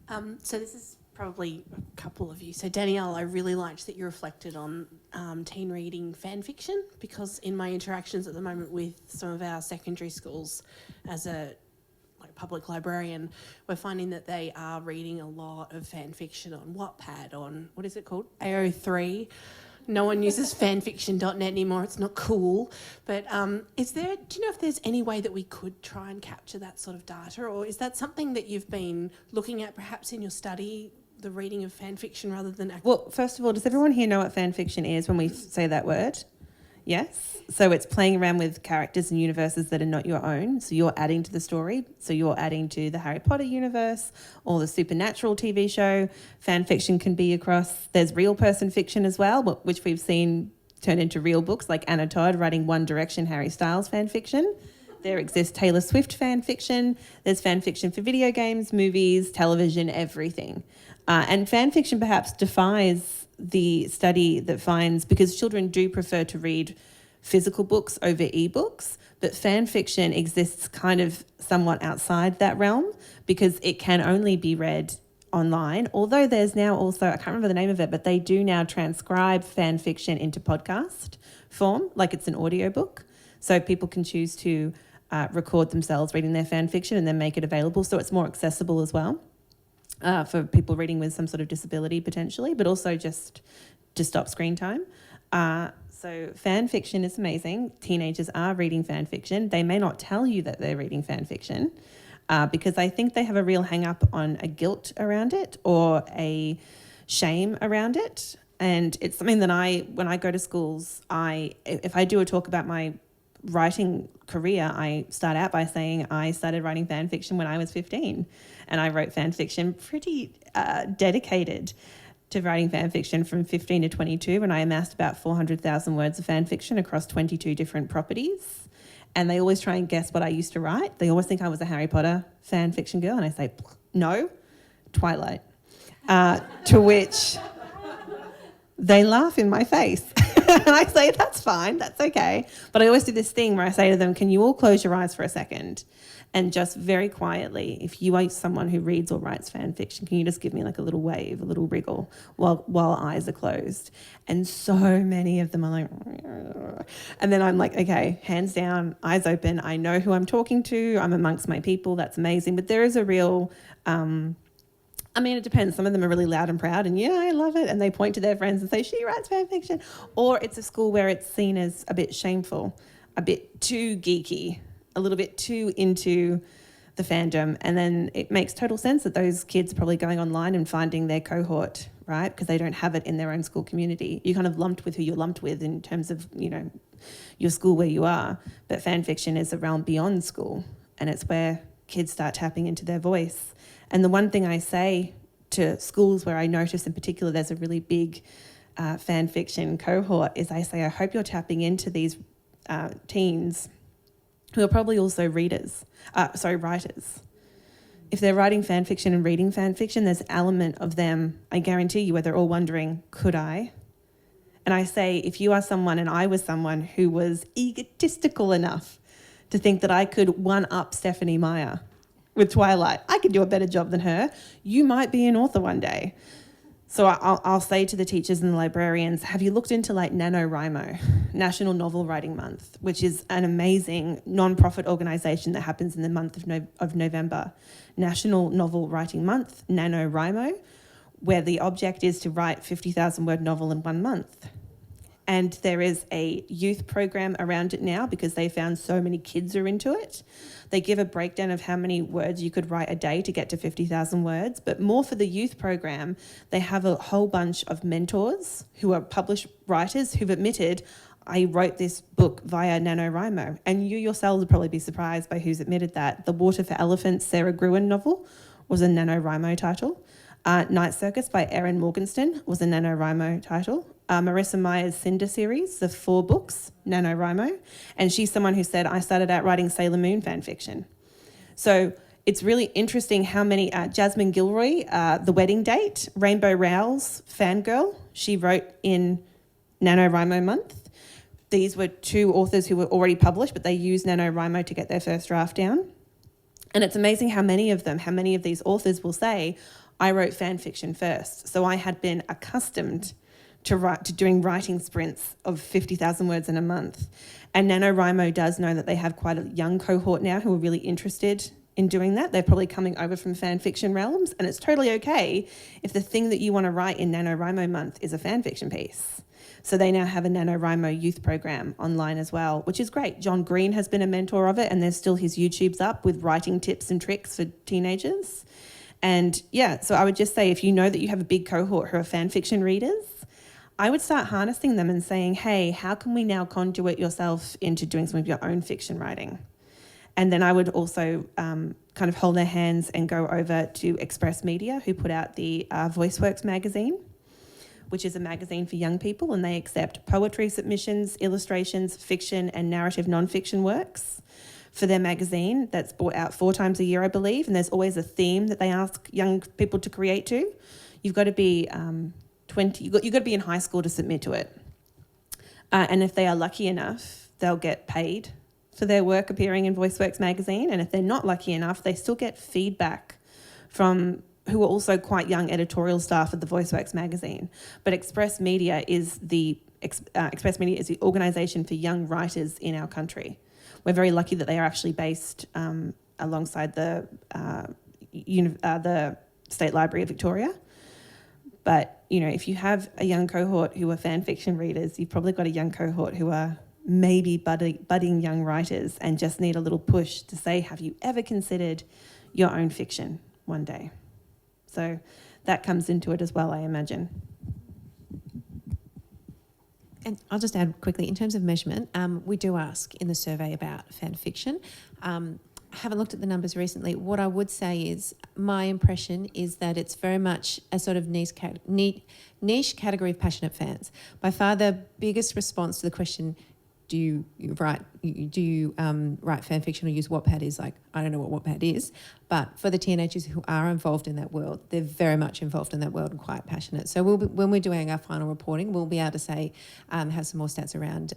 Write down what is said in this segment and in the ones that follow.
So this is probably a couple of you. So Danielle, I really liked that you reflected on teen reading fan fiction, because in my interactions at the moment with some of our secondary schools as a public librarian, we're finding that they are reading a lot of fan fiction on Wattpad, on, what is it called? AO3. No one uses fanfiction.net anymore. It's not cool. But do you know if there's any way that we could try and capture that sort of data? Or is that something that you've been looking at perhaps in your study, the reading of fan fiction rather than... Well, first of all, does everyone here know what fan fiction is when we say that word? Yes? So it's playing around with characters and universes that are not your own. So you're adding to the story. So you're adding to the Harry Potter universe or the Supernatural TV show. Fan fiction can be across... There's real person fiction as well, which we've seen turn into real books, like Anna Todd writing One Direction Harry Styles fan fiction. There exists Taylor Swift fan fiction. There's fan fiction for video games, movies, television, everything. And fan fiction perhaps defies the study that finds, because children do prefer to read physical books over ebooks, but fan fiction exists kind of somewhat outside that realm because it can only be read online. Although there's now also, I can't remember the name of it, but they do now transcribe fan fiction into podcast form, like it's an audiobook. So people can choose to record themselves reading their fan fiction and then make it available. So it's more accessible as well. For people reading with some sort of disability potentially, but also just to stop screen time. So fan fiction is amazing. Teenagers are reading fan fiction. They may not tell you that they're reading fan fiction because I think they have a real hang up on a guilt around it or a shame around it. And it's something that when I go to schools, if I do a talk about my writing career, I start out by saying I started writing fan fiction when I was 15, and I wrote fan fiction pretty dedicated to writing fan fiction from 15 to 22, and I amassed about 400,000 words of fan fiction across 22 different properties. And they always try and guess what I used to write. They always think I was a Harry Potter fan fiction girl, and I say, no, Twilight. To which they laugh in my face. And I say, that's fine, that's okay. But I always do this thing where I say to them, can you all close your eyes for a second? And just very quietly, if you are someone who reads or writes fan fiction, can you just give me like a little wave, a little wriggle while eyes are closed? And so many of them are like, and then I'm like, okay, hands down, eyes open. I know who I'm talking to. I'm amongst my people. That's amazing. But there is a real... it depends. Some of them are really loud and proud and, yeah, I love it. And they point to their friends and say, she writes fan fiction. Or it's a school where it's seen as a bit shameful, a bit too geeky, a little bit too into the fandom. And then it makes total sense that those kids are probably going online and finding their cohort, right? Because they don't have it in their own school community. You're kind of lumped with who you're lumped with in terms of, your school where you are. But fan fiction is a realm beyond school. And it's where kids start tapping into their voice. And the one thing I say to schools where I notice in particular there's a really big fan fiction cohort is I say, I hope you're tapping into these teens who are probably also writers. If they're writing fan fiction and reading fan fiction, there's an element of them, I guarantee you, where they're all wondering, could I? And I say, if you are someone and I was someone who was egotistical enough to think that I could one-up Stephanie Meyer with Twilight, I could do a better job than her, you might be an author one day. So I'll say to the teachers and the librarians, have you looked into like NaNoWriMo, National Novel Writing Month, which is an amazing non-profit organisation that happens in the month of November. National Novel Writing Month, NaNoWriMo, where the object is to write 50,000 word novel in 1 month. And there is a youth program around it now because they found so many kids are into it. They give a breakdown of how many words you could write a day to get to 50,000 words. But more for the youth program, they have a whole bunch of mentors who are published writers who've admitted, I wrote this book via NaNoWriMo. And you yourselves will probably be surprised by who's admitted that. The Water for Elephants Sarah Gruen novel was a NaNoWriMo title. Night Circus by Erin Morgenstern was a NaNoWriMo title. Marissa Meyer's Cinder series, the 4 books, NaNoWriMo. And she's someone who said, I started out writing Sailor Moon fan fiction. So it's really interesting how many, Jasmine Gilroy, The Wedding Date, Rainbow Rowell's Fangirl, she wrote in NaNoWriMo month. These were 2 authors who were already published, but they used NaNoWriMo to get their first draft down. And it's amazing how many of these authors will say, I wrote fan fiction first. So I had been accustomed to doing writing sprints of 50,000 words in a month. And NaNoWriMo does know that they have quite a young cohort now who are really interested in doing that. They're probably coming over from fan fiction realms, and it's totally okay if the thing that you want to write in NaNoWriMo month is a fan fiction piece. So they now have a NaNoWriMo youth program online as well, which is great. John Green has been a mentor of it, and there's still his YouTubes up with writing tips and tricks for teenagers. And yeah, so I would just say, if you know that you have a big cohort who are fan fiction readers, I would start harnessing them and saying, hey, how can we now conduit yourself into doing some of your own fiction writing? And then I would also kind of hold their hands and go over to Express Media, who put out the VoiceWorks magazine, which is a magazine for young people, and they accept poetry submissions, illustrations, fiction and narrative non-fiction works for their magazine. That's brought out 4 times a year, I believe, and there's always a theme that they ask young people to create to. You've got to be 20, you've got to be in high school to submit to it. And if they are lucky enough, they'll get paid for their work appearing in VoiceWorks magazine. And if they're not lucky enough, they still get feedback from who are also quite young editorial staff at the VoiceWorks magazine. But Express Media is the organisation for young writers in our country. We're very lucky that they are actually based alongside the State Library of Victoria. But, you know, if you have a young cohort who are fan fiction readers, you've probably got a young cohort who are maybe budding young writers and just need a little push to say, have you ever considered your own fiction one day? So that comes into it as well, I imagine. And I'll just add quickly, in terms of measurement, we do ask in the survey about fan fiction. I haven't looked at the numbers recently. What I would say is my impression is that it's very much a sort of niche category of passionate fans. By far the biggest response to the question, do you write fan fiction or use Wattpad, is like, I don't know what Wattpad is. But for the teenagers who are involved in that world, they're very much involved in that world and quite passionate. So when we're doing our final reporting, we'll be able to say, have some more stats around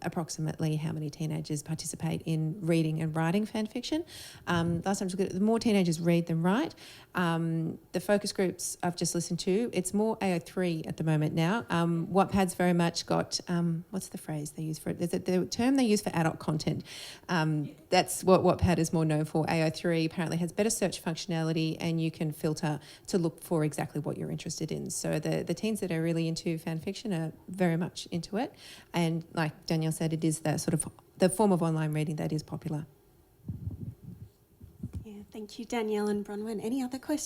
approximately how many teenagers participate in reading and writing fan fiction. Last time, the more teenagers read than write. The focus groups I've just listened to, it's more AO3 at the moment now. Wattpad's very much got, what's the phrase they use for it? There's the term they use for adult content. That's what Wattpad is more known for. AO3 apparently has better search functionality, and you can filter to look for exactly what you're interested in. So the teens that are really into fan fiction are very much into it. And like Danielle said, it is the sort of the form of online reading that is popular. Yeah, thank you, Danielle and Bronwyn. Any other questions?